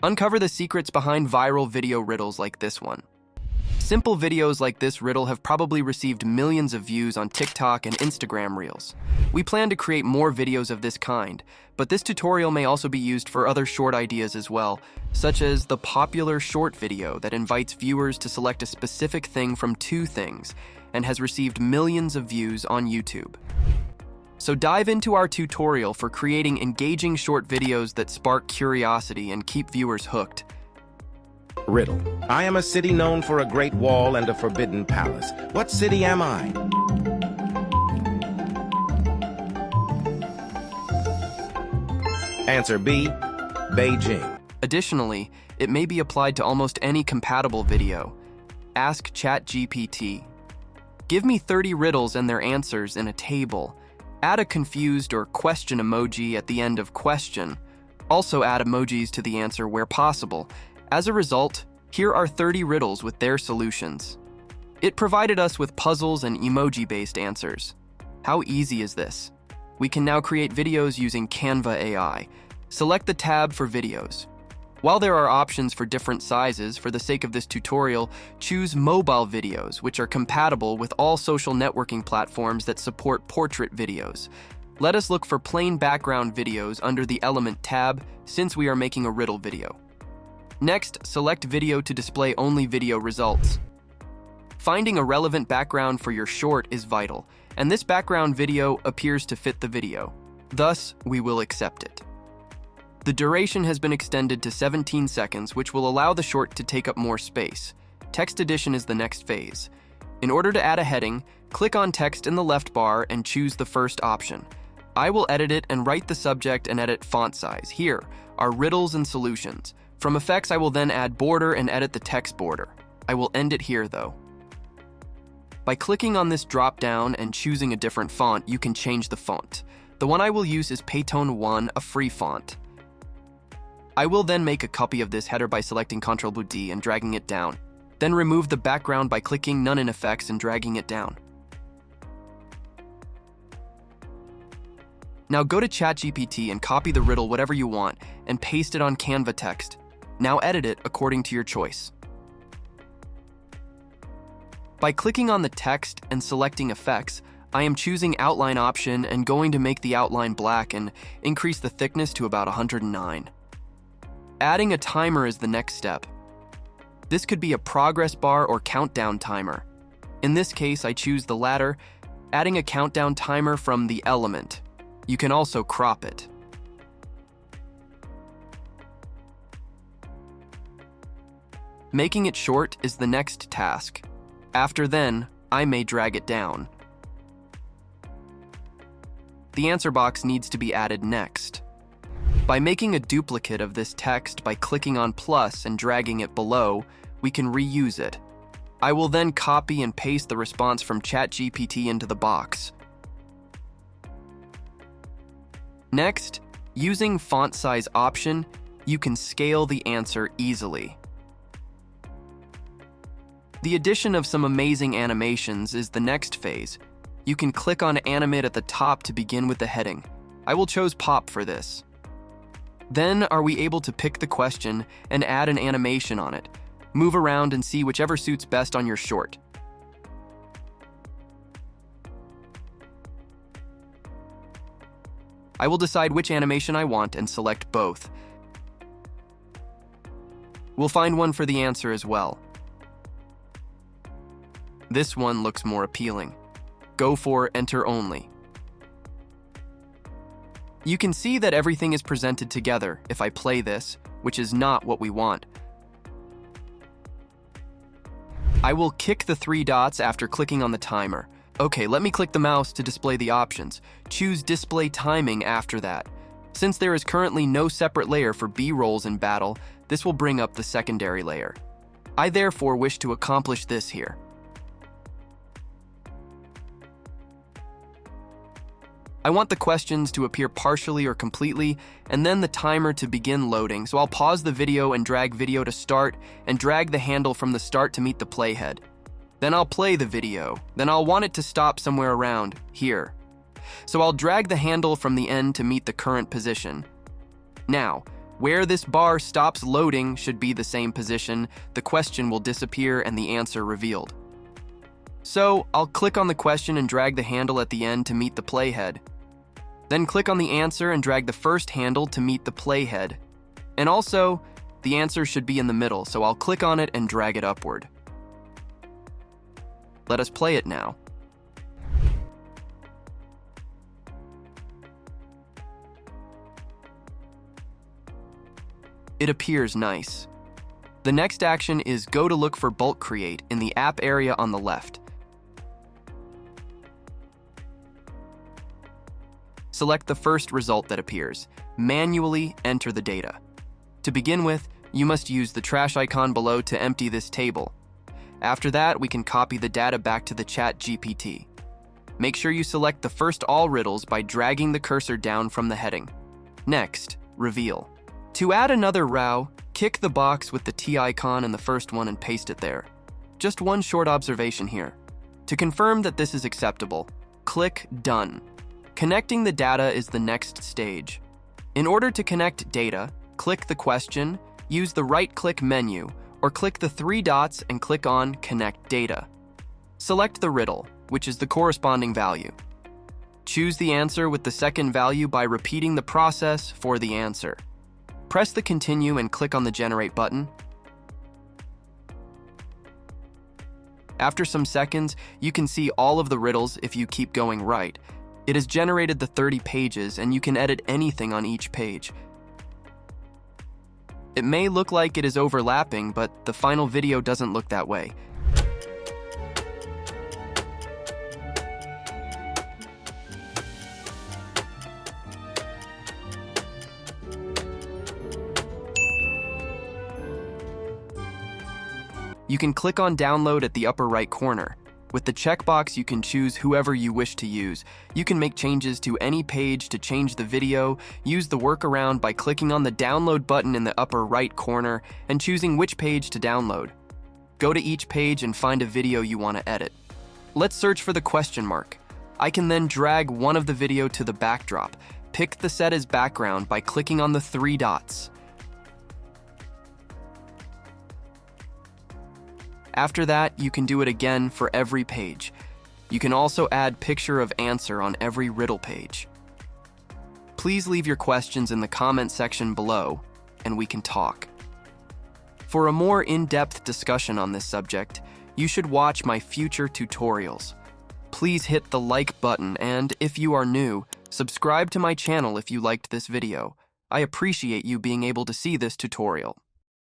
Uncover the secrets behind viral video riddles like this one. Simple videos like this riddle have probably received millions of views on TikTok and Instagram Reels. We plan to create more videos of this kind, but this tutorial may also be used for other short ideas as well, such as the popular short video that invites viewers to select a specific thing from two things and has received millions of views on YouTube. So dive into our tutorial for creating engaging short videos that spark curiosity and keep viewers hooked. Riddle. I am a city known for a great wall and a forbidden palace. What city am I? Answer B, Beijing. Additionally, it may be applied to almost any compatible video. Ask ChatGPT. Give me 30 riddles and their answers in a table. Add a confused or question emoji at the end of question. Also add emojis to the answer where possible. As a result, here are 30 riddles with their solutions. It provided us with puzzles and emoji-based answers. How easy is this? We can now create videos using Canva AI. Select the tab for videos. While there are options for different sizes, for the sake of this tutorial, choose mobile videos, which are compatible with all social networking platforms that support portrait videos. Let us look for plain background videos under the Element tab, since we are making a riddle video. Next, select Video to display only video results. Finding a relevant background for your short is vital, and this background video appears to fit the video. Thus, we will accept it. The duration has been extended to 17 seconds, which will allow the short to take up more space. Text addition is the next phase. In order to add a heading, click on text in the left bar and choose the first option. I will edit it and write the subject and edit font size. Here are riddles and solutions. From effects, I will then add border and edit the text border. I will end it here though. By clicking on this drop-down and choosing a different font, you can change the font. The one I will use is Paytone 1, a free font. I will then make a copy of this header by selecting Ctrl+D and dragging it down. Then remove the background by clicking None in Effects and dragging it down. Now go to ChatGPT and copy the riddle whatever you want and paste it on Canva text. Now edit it according to your choice. By clicking on the text and selecting effects, I am choosing outline option and going to make the outline black and increase the thickness to about 109. Adding a timer is the next step. This could be a progress bar or countdown timer. In this case, I choose the latter, adding a countdown timer from the element. You can also crop it. Making it short is the next task. After then, I may drag it down. The answer box needs to be added next. By making a duplicate of this text by clicking on plus and dragging it below, we can reuse it. I will then copy and paste the response from ChatGPT into the box. Next, using font size option, you can scale the answer easily. The addition of some amazing animations is the next phase. You can click on Animate at the top to begin with the heading. I will choose Pop for this. Then are we able to pick the question and add an animation on it. Move around and see whichever suits best on your short. I will decide which animation I want and select both. We'll find one for the answer as well. This one looks more appealing. Go for Enter Only. You can see that everything is presented together if I play this, which is not what we want. I will kick the 3 dots after clicking on the timer. Okay, let me click the mouse to display the options. Choose Display Timing after that. Since there is currently no separate layer for B-rolls in battle, this will bring up the secondary layer. I therefore wish to accomplish this here. I want the questions to appear partially or completely, and then the timer to begin loading, so I'll pause the video and drag video to start, and drag the handle from the start to meet the playhead. Then I'll play the video, then I'll want it to stop somewhere around here. So I'll drag the handle from the end to meet the current position. Now, Where this bar stops loading should be the same position. The question will disappear and the answer revealed. So, I'll click on the question and drag the handle at the end to meet the playhead. Then click on the answer and drag the first handle to meet the playhead. And also, the answer should be in the middle, so I'll click on it and drag it upward. Let us play it now. It appears nice. The next action is go to look for bulk create in the app area on the left. Select the first result that appears. Manually enter the data. To begin with, you must use the trash icon below to empty this table. After that, we can copy the data back to the ChatGPT. Make sure you select the first all riddles by dragging the cursor down from the heading. Next, reveal. To add another row, kick the box with the T icon in the first one and paste it there. Just one short observation here. To confirm that this is acceptable, click Done. Connecting the data is the next stage. In order to connect data, click the question, use the right-click menu, or click the three dots and click on Connect Data. Select the riddle, which is the corresponding value. Choose the answer with the second value by repeating the process for the answer. Press the Continue and click on the Generate button. After some seconds, you can see all of the riddles if you keep going right. It has generated the 30 pages, and you can edit anything on each page. It may look like it is overlapping, but the final video doesn't look that way. You can click on Download at the upper right corner. With the checkbox, you can choose whoever you wish to use. You can make changes to any page to change the video, use the workaround by clicking on the Download button in the upper right corner and choosing which page to download. Go to each page and find a video you want to edit. Let's search for the question mark. I can then drag one of the video to the backdrop. Pick the set as background by clicking on the three dots. After that, you can do it again for every page. You can also add picture of answer on every riddle page. Please leave your questions in the comment section below, and we can talk. For a more in-depth discussion on this subject, you should watch my future tutorials. Please hit the like button, and if you are new, subscribe to my channel if you liked this video. I appreciate you being able to see this tutorial.